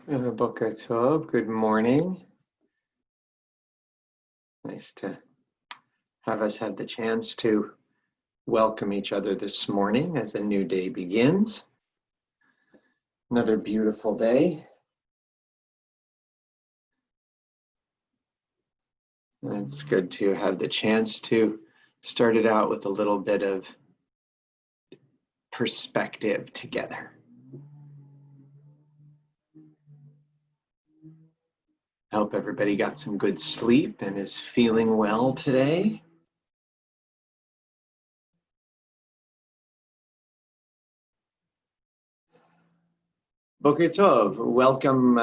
Boker Tov, good morning. Nice to have us have the chance to welcome each other this morning as a new day begins. Another beautiful day. And it's good to have the chance to start it out with a little bit of perspective together. I hope everybody got some good sleep and is feeling well today. Boker Tov, welcome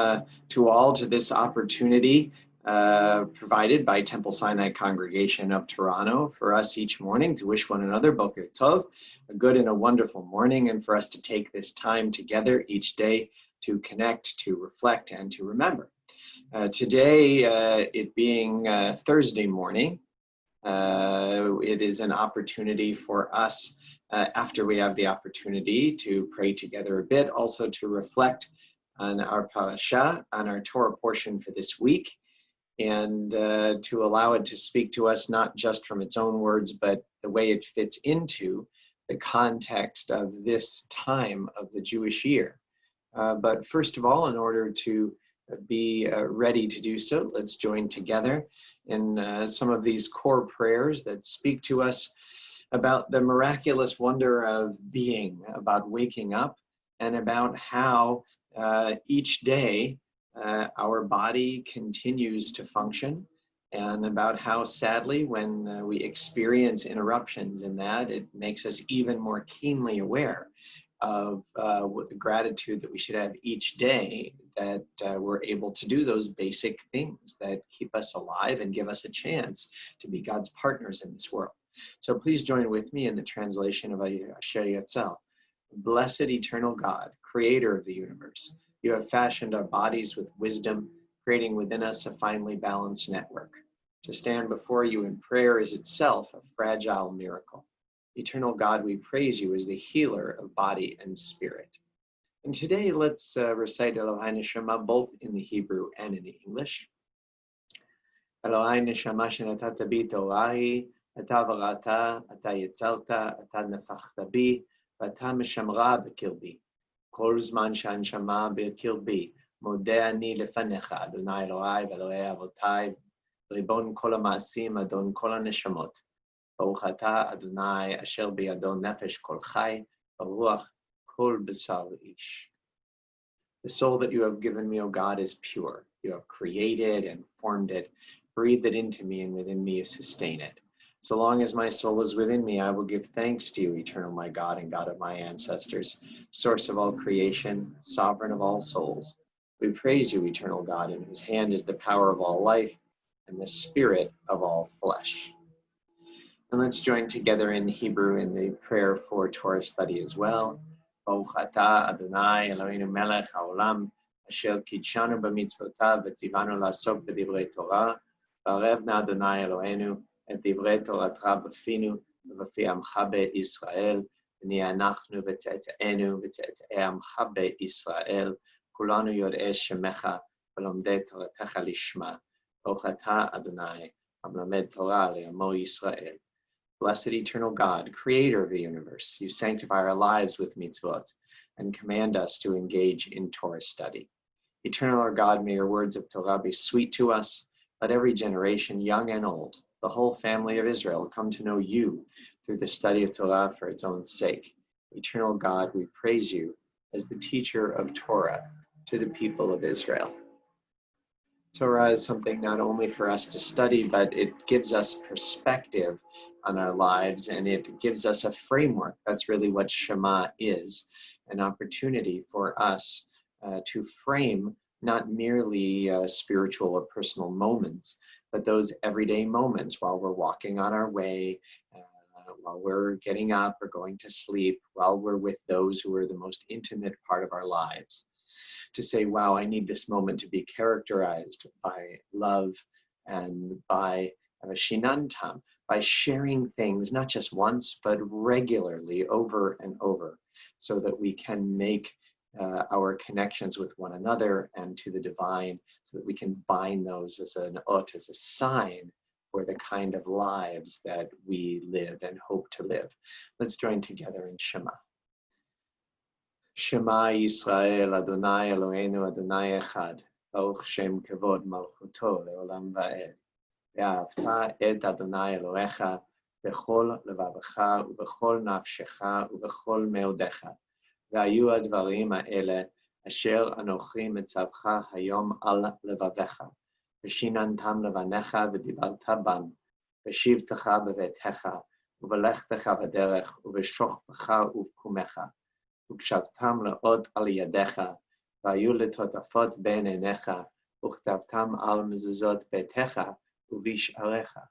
to all to this opportunity provided by Temple Sinai Congregation of Toronto for us each morning to wish one another Boker Tov, a good and a wonderful morning, and for us to take this time together each day to connect, to reflect, and to remember. Today, it being Thursday morning, it is an opportunity for us after we have the opportunity to pray together a bit, also to reflect on our parasha, on our Torah portion for this week, and to allow it to speak to us not just from its own words, but the way it fits into the context of this time of the Jewish year. But first of all, in order to be ready to do so, let's join together in some of these core prayers that speak to us about the miraculous wonder of being, about waking up, and about how each day our body continues to function, and about how sadly when we experience interruptions in that, it makes us even more keenly aware of the gratitude that we should have each day that we're able to do those basic things that keep us alive and give us a chance to be God's partners in this world. So please join with me in the translation of Asher Yatzel. Blessed eternal God, creator of the universe, you have fashioned our bodies with wisdom, creating within us a finely balanced network. To stand before you in prayer is itself a fragile miracle. Eternal God, we praise you as the healer of body and spirit. And today, let's recite Elohai Neshama both in the Hebrew and in the English. Elohai Neshama shenatata bi Torahi, ata varata, ata yitzalta, ata nefachta bi, vata meshamra b'kirbi. Kol zman shanshama b'kirbi, modeh ani lefanecha, Adonai Elohai v'Elohei avotai, ribon kol ha'ma'asim, Adon kol ha'neshamot. Baruch atah Adonai asher biyado nefesh kol chai, baruch kol b'sar ish. The soul that you have given me, O God, is pure. You have created and formed it, breathed it into me, and within me you sustain it. So long as my soul is within me, I will give thanks to you, eternal my God and God of my ancestors, source of all creation, sovereign of all souls. We praise you, eternal God, in whose hand is the power of all life and the spirit of all flesh. And let's join together in Hebrew in the prayer for Torah study as well. Baruch atah Adonai Eloheinu melech haolam, asher kidshanu b'mitzvotav v'tzivanu la'asok b'divrei Torah, v'arevna Adonai Eloheinu et divrei Toratcha b'finu v'b'fi amcha be'Yisrael, v'niyeh anachnu v'tze'te'enu v'tze'te'ei amcha be'Yisrael, kulanu yod'ei shemecha v'lomdei Toratecha lishma. Baruch atah Adonai hamlamed Torah le'amo Yisrael. Blessed eternal God, creator of the universe, you sanctify our lives with mitzvot and command us to engage in Torah study. Eternal our God, may your words of Torah be sweet to us. Let every generation, young and old, the whole family of Israel, come to know you through the study of Torah for its own sake. Eternal God, we praise you as the teacher of Torah to the people of Israel. Torah is something not only for us to study, but it gives us perspective on our lives, and it gives us a framework. That's really what Shema is, an opportunity for us to frame not merely spiritual or personal moments, but those everyday moments while we're walking on our way, while we're getting up or going to sleep, while we're with those who are the most intimate part of our lives. To say, wow, I need this moment to be characterized by love and by shinantam, by sharing things, not just once, but regularly over and over, so that we can make our connections with one another and to the divine, so that we can bind those as an ot, as a sign for the kind of lives that we live and hope to live. Let's join together in Shema. Shema Yisrael, Adonai Eloheinu, Adonai Echad, Baruch Shem Kevod Malchuto Leolam Va'ed. Ve'ahavta et Adonai Elohecha bechol levavecha ubechol nafshecha ubechol meodecha. Ve'ayu advarim ha'ele asher anochi metzavcha hayom al levavecha. V'shinantam levanecha v'dibarta bam. V'shivtecha bevetecha uvelechtecha v'derech uveshochbecha uvkumecha. Ukshaptam le'od al yadecha, v'ayu letotafot ben enecha, uchtavtam al mezuzot betecha, uvish'arecha.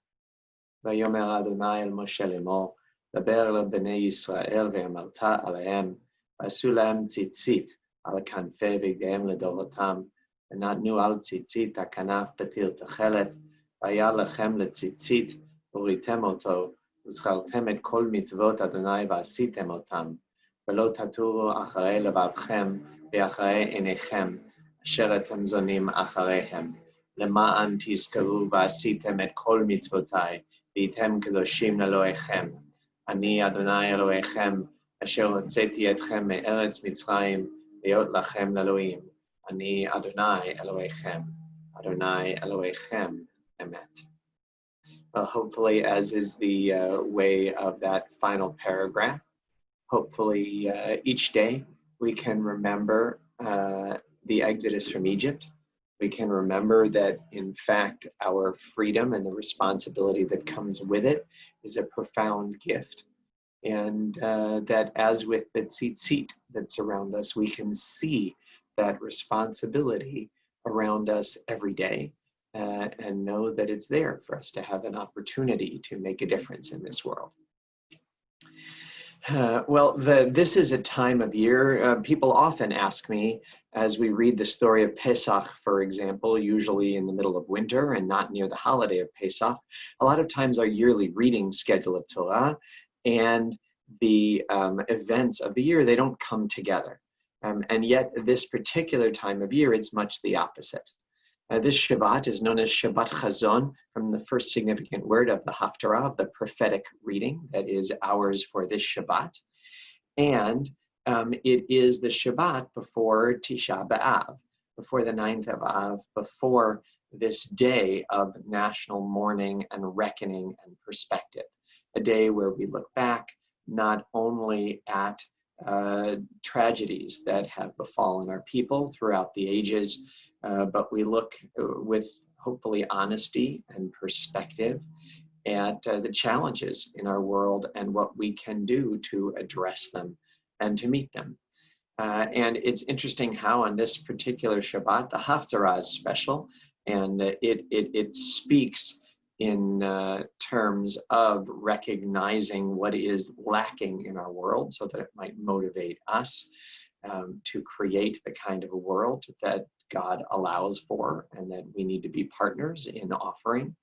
Vayomer Adonai el Moshe lemor, daber lebnei Yisrael ve'amarta alehem, v'asu lahem tzitzit al kanfei bigdeim ledorotam, v'natnu al tzitzit hakanaf betir techelet, v'aya lechem letzitzit, uritem oto, וזכרתם את כל מצוות אדוני ועשיתם אותם. ולא תטורו אחרי לבבכם ואחרי עיניכם, אשר אתם זונים אחריהם. למען תזכרו ועשיתם את כל מצוותיי, והייתם קדושים לאלוהיכם. אני אדוני אלוהיכם, אשר הוצאתי אתכם מארץ מצרים, להיות לכם לאלוהים. אני אדוני אלוהיכם, אדוני אלוהיכם, אמת. Well, hopefully, as is the way of that final paragraph, hopefully each day we can remember the exodus from Egypt. We can remember that, in fact, our freedom and the responsibility that comes with it is a profound gift. And that, as with the tzitzit that's around us, we can see that responsibility around us every day. And know that it's there for us to have an opportunity to make a difference in this world. This is a time of year. People often ask me, as we read the story of Pesach, for example, usually in the middle of winter and not near the holiday of Pesach, a lot of times our yearly reading schedule of Torah and the events of the year, they don't come together. And yet this particular time of year, it's much the opposite. This Shabbat is known as Shabbat Chazon, from the first significant word of the Haftarah, of the prophetic reading that is ours for this Shabbat. And it is the Shabbat before Tisha B'Av, before the 9th of Av, before this day of national mourning and reckoning and perspective. A day where we look back not only at tragedies that have befallen our people throughout the ages, but we look with hopefully honesty and perspective at the challenges in our world and what we can do to address them and to meet them. And it's interesting how on this particular Shabbat, the Haftarah is special, and it speaks in terms of recognizing what is lacking in our world, so that it might motivate us to create the kind of a world that God allows for and that we need to be partners in offering.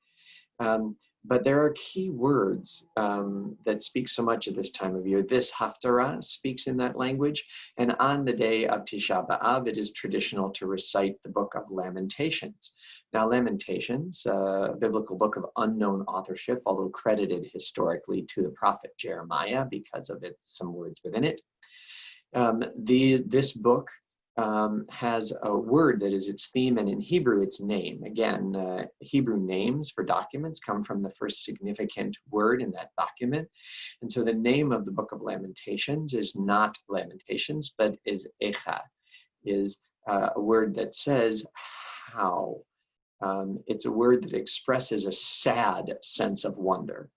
But there are key words that speak so much at this time of year. This Haftarah speaks in that language, and on the day of Tisha B'Av, it is traditional to recite the book of Lamentations. Now, Lamentations, a biblical book of unknown authorship, although credited historically to the prophet Jeremiah because of some words within it. This book has a word that is its theme, and in Hebrew, its name. Again, Hebrew names for documents come from the first significant word in that document. And so the name of the book of Lamentations is not Lamentations, but is Echa, is a word that says how. It's a word that expresses a sad sense of wonder.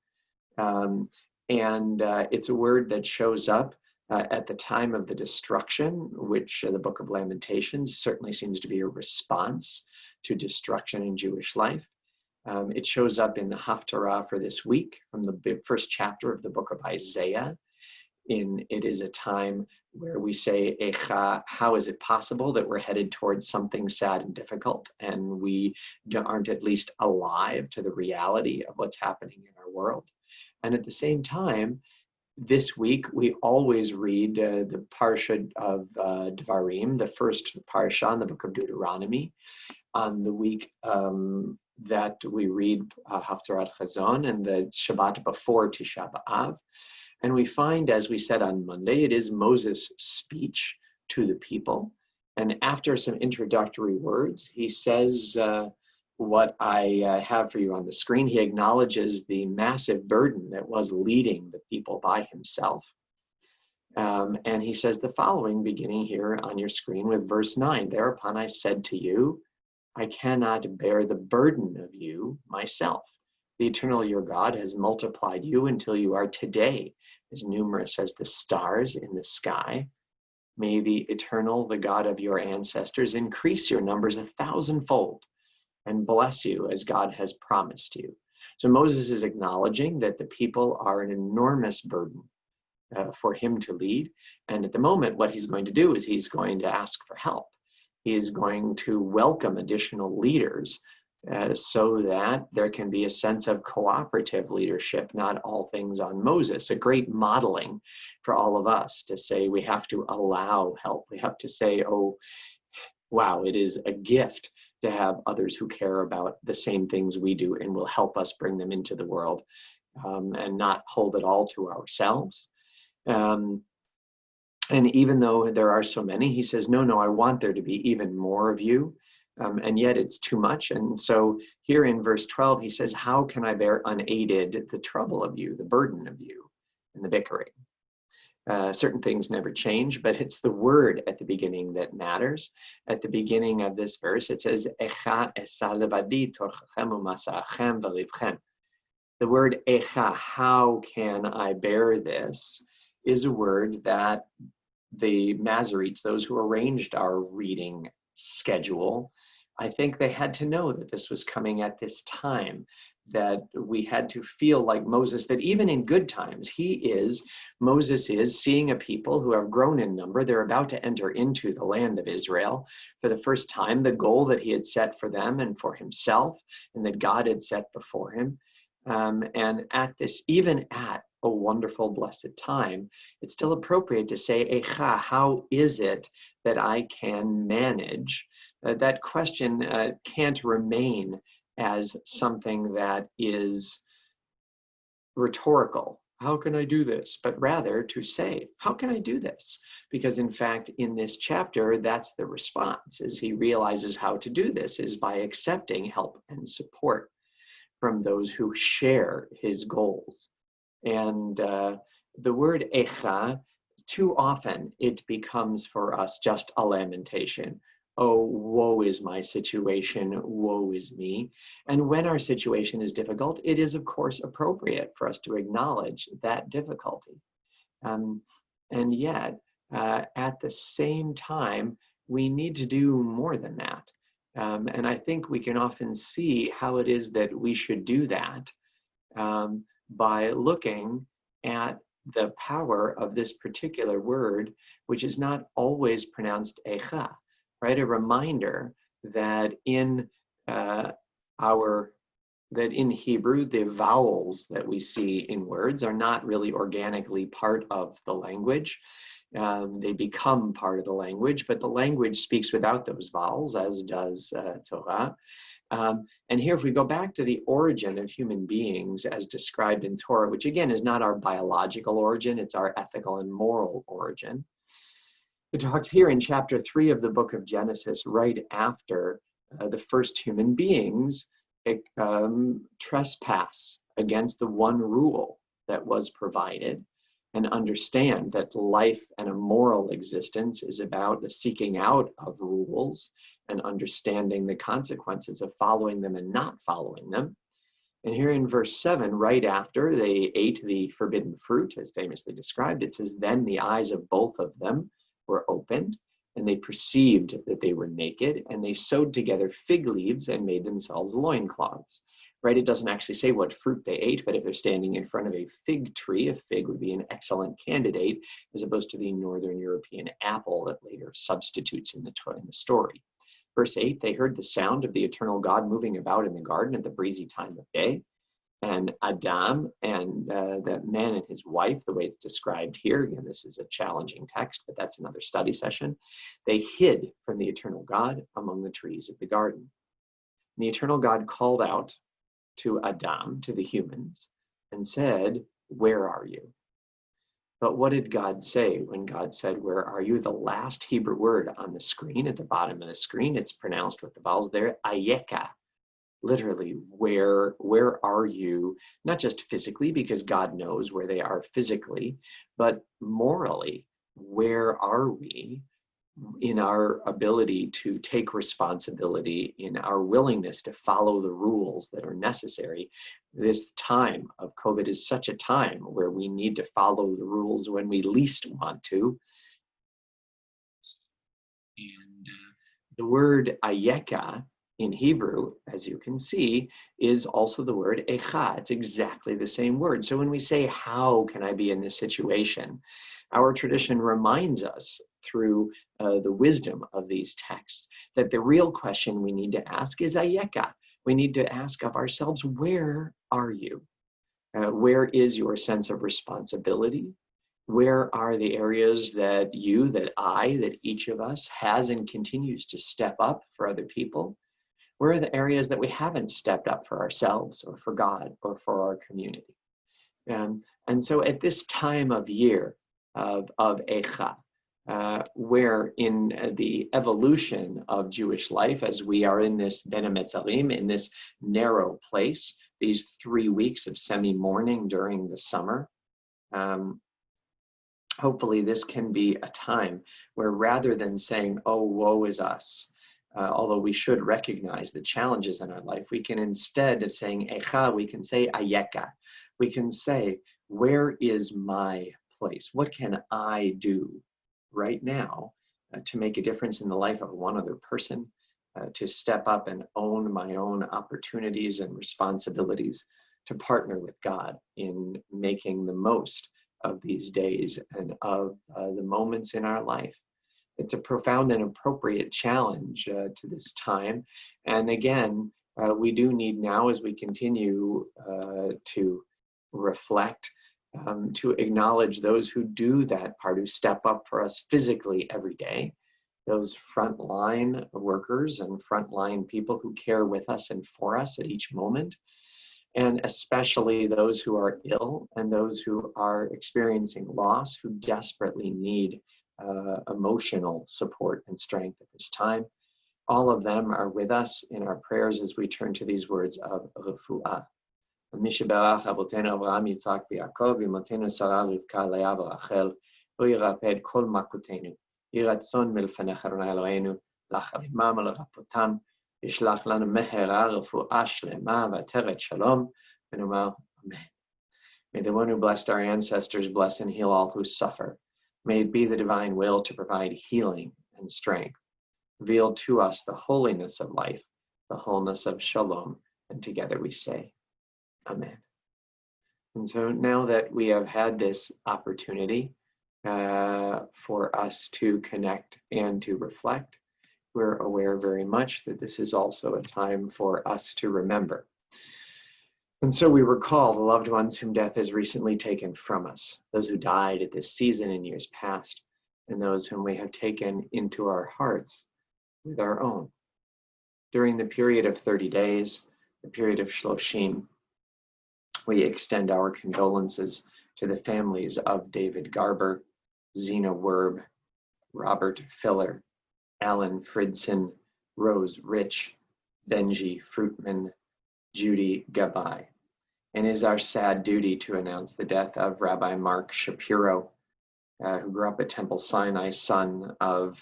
And it's a word that shows up at the time of the destruction, which the book of Lamentations certainly seems to be a response to destruction in Jewish life. It shows up in the Haftarah for this week from the first chapter of the book of Isaiah. It is a time where we say, Echa, how is it possible that we're headed towards something sad and difficult, and we aren't at least alive to the reality of what's happening in our world? And at the same time, This week, we always read the Parsha of Devarim, the first Parsha in the book of Deuteronomy, on the week that we read Haftarah Chazon and the Shabbat before Tisha B'Av. And we find, as we said on Monday, it is Moses' speech to the people. And after some introductory words, he says what I have for you on the screen. He acknowledges the massive burden that was leading the people by himself. And he says the following, beginning here on your screen with verse 9. Thereupon I said to you, I cannot bear the burden of you myself. The eternal your God has multiplied you until you are today as numerous as the stars in the sky. May the eternal, the God of your ancestors, increase your numbers 1,000-fold and bless you as God has promised you. So Moses is acknowledging that the people are an enormous burden for him to lead. And at the moment, what he's going to do is he's going to ask for help. He is going to welcome additional leaders so that there can be a sense of cooperative leadership, not all things on Moses, a great modeling for all of us to say we have to allow help. We have to say, oh, wow, it is a gift to have others who care about the same things we do and will help us bring them into the world and not hold it all to ourselves. And even though there are so many, he says, no, I want there to be even more of you. And yet it's too much. And so here in verse 12, he says, how can I bear unaided the trouble of you, the burden of you, and the bickering? Certain things never change, but it's the word at the beginning that matters. At the beginning of this verse, it says, Echa esa levadi torchem umasachem v'livchem. The word echa, how can I bear this, is a word that the Masoretes, those who arranged our reading schedule, I think they had to know that this was coming at this time, that we had to feel like Moses, that even in good times, Moses is seeing a people who have grown in number. They're about to enter into the land of Israel for the first time, the goal that he had set for them and for himself, and that God had set before him. And at this, even at a wonderful, blessed time, it's still appropriate to say, Echa, how is it that I can manage? That question can't remain as something that is rhetorical. How can I do this? But rather to say, how can I do this? Because in fact, in this chapter, that's the response, is he realizes how to do this is by accepting help and support from those who share his goals. And the word echa, too often it becomes for us just a lamentation. Oh, woe is my situation, woe is me. And when our situation is difficult, it is of course appropriate for us to acknowledge that difficulty. And yet, at the same time, we need to do more than that. And I think we can often see how it is that we should do that by looking at the power of this particular word, which is not always pronounced echa, right? A reminder that in Hebrew, the vowels that we see in words are not really organically part of the language. They become part of the language, but the language speaks without those vowels, as does Torah. And here, if we go back to the origin of human beings as described in Torah, which again is not our biological origin, it's our ethical and moral origin. It talks here in chapter 3 of the book of Genesis, right after the first human beings trespass against the one rule that was provided, and understand that life and a moral existence is about the seeking out of rules and understanding the consequences of following them and not following them. And here in verse 7, right after they ate the forbidden fruit, as famously described, it says, then the eyes of both of them were opened, and they perceived that they were naked, and they sewed together fig leaves and made themselves loincloths. Right? It doesn't actually say what fruit they ate, but if they're standing in front of a fig tree, a fig would be an excellent candidate, as opposed to the Northern European apple that later substitutes in the story. Verse 8, they heard the sound of the eternal God moving about in the garden at the breezy time of day. And Adam and the man and his wife, the way it's described here, again, this is a challenging text, but that's another study session. They hid from the eternal God among the trees of the garden. And the eternal God called out to Adam, to the humans, and said, "Where are you?" But what did God say when God said, "Where are you?" The last Hebrew word on the screen, at the bottom of the screen, it's pronounced with the vowels there, ayeka. Literally, where are you? Not just physically, because God knows where they are physically, but morally, where are we in our ability to take responsibility, in our willingness to follow the rules that are necessary? This time of COVID is such a time where we need to follow the rules when we least want to. And the word ayeka in Hebrew, as you can see, is also the word echa. It's exactly the same word. So when we say, how can I be in this situation? Our tradition reminds us through the wisdom of these texts that the real question we need to ask is ayeka. We need to ask of ourselves, where are you? Where is your sense of responsibility? Where are the areas that you, that I, that each of us has and continues to step up for other people? Where are the areas that we haven't stepped up for ourselves or for God or for our community? And so at this time of year of Echa, where in the evolution of Jewish life, as we are in this Ben HaMetzarim, in this narrow place, these 3 weeks of semi-mourning during the summer, hopefully this can be a time where rather than saying, "Oh, woe is us," although we should recognize the challenges in our life, we can, instead of saying echa, we can say ayeka. We can say, where is my place? What can I do right now to make a difference in the life of one other person, to step up and own my own opportunities and responsibilities, to partner with God in making the most of these days and of the moments in our life. It's a profound and appropriate challenge to this time. And again, we do need now, as we continue to reflect, to acknowledge those who do that part, who step up for us physically every day, those frontline workers and frontline people who care with us and for us at each moment, and especially those who are ill and those who are experiencing loss, who desperately need emotional support and strength at this time. All of them are with us in our prayers as we turn to these words of refuah. מי שברך אבותינו אברהם יצחק ויעקב ואמותינו שרה רבקה לאה ורחל לא ירפא את כל מכותינו. יהי רצון מלפניך אדוני אלוהינו לחרימם ולרפאותם. ישלח לנו מהרה רפואה שלמה ועטרת שלום ונאמר אמן. May the one who blessed our ancestors bless and heal all who suffer. May it be the divine will to provide healing and strength. Reveal to us the holiness of life, the wholeness of shalom, and together we say, Amen. And so now that we have had this opportunity for us to connect and to reflect, we're aware very much that this is also a time for us to remember. And so we recall the loved ones whom death has recently taken from us, those who died at this season in years past, and those whom we have taken into our hearts with our own. During the period of 30 days, the period of Shloshim, we extend our condolences to the families of David Garber, Zena Werb, Robert Filler, Alan Fridson, Rose Rich, Benji Fruitman, Judy Gabai. And it is our sad duty to announce the death of Rabbi Mark Shapiro, who grew up at Temple Sinai, son of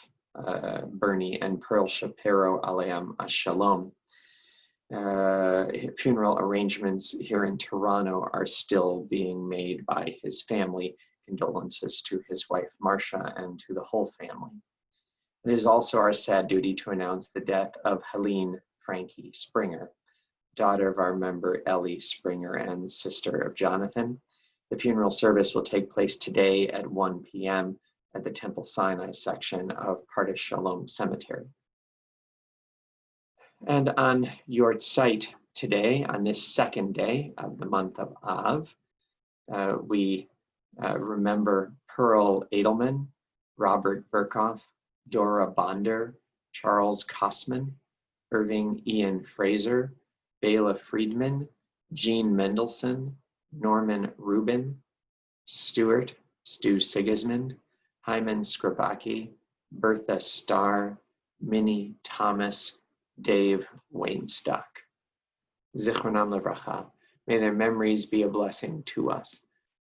Bernie and Pearl Shapiro, Aleim Ashalom. Funeral arrangements here in Toronto are still being made by his family. Condolences to his wife, Marcia, and to the whole family. It is also our sad duty to announce the death of Helene Frankie Springer, daughter of our member Ellie Springer and sister of Jonathan. The funeral service will take place today at 1 p.m. at the Temple Sinai section of Pardes Shalom Cemetery. And on Yort site Today, on this second day of the month of Av, we remember Pearl Edelman, Robert Burkhoff, Dora Bonder, Charles Kossman, Irving Ian Fraser, Bela Friedman, Jean Mendelsohn, Norman Rubin, Stu Sigismund, Hyman Scribaki, Bertha Starr, Minnie Thomas, Dave Wainstock. Zichronam Levracha. May their memories be a blessing to us.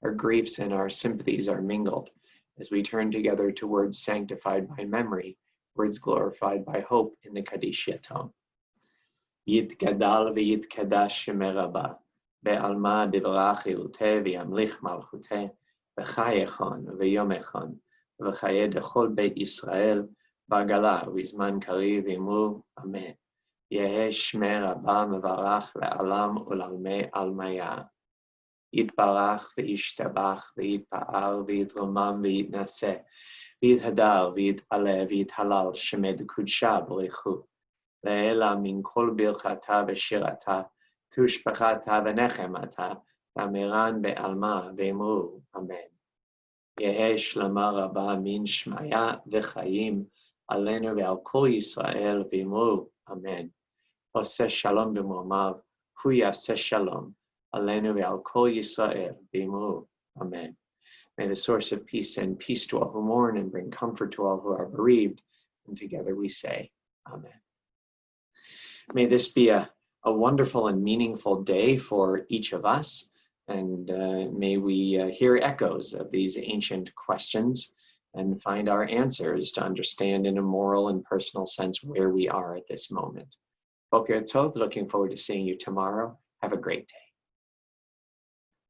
Our griefs and our sympathies are mingled as we turn together to words sanctified by memory, words glorified by hope in the Kaddish Yatom. Yitgadal v'yitkadash Shemeh Rabba, be'alma divrach ilute v'yamlich malchute, v'chayechon v'yomechon, v'chaye dechol beit Yisrael, b'agala v'izman kariv v'imru, Amen. Yehe Shmei Rabba mevarach le'alam u'lalmei almaya. Yitbarach v'yishtabach v'yitpa'ar v'yitromam v'yitnaseh v'yithadar v'yitpaleh v'yithalal shemed kudsha b'richu. Le'ela min kol birchata v'shirata tushpachata v'nechemata v'amiran be'alma v'imru. Amen. Yehe shlama rabba min shmaya v'chayim alenu ve'al kol Yisrael v'imru. Amen. Oseh shalom b'momav, hu yaseh shalom, alenu ve'al kol Yisrael v'imru. Amen. May the source of peace send peace to all who mourn and bring comfort to all who are bereaved. And together we say, Amen. May this be a wonderful and meaningful day for each of us. And may we hear echoes of these ancient questions and find our answers to understand in a moral and personal sense where we are at this moment. Boker Tov, looking forward to seeing you tomorrow. Have a great day.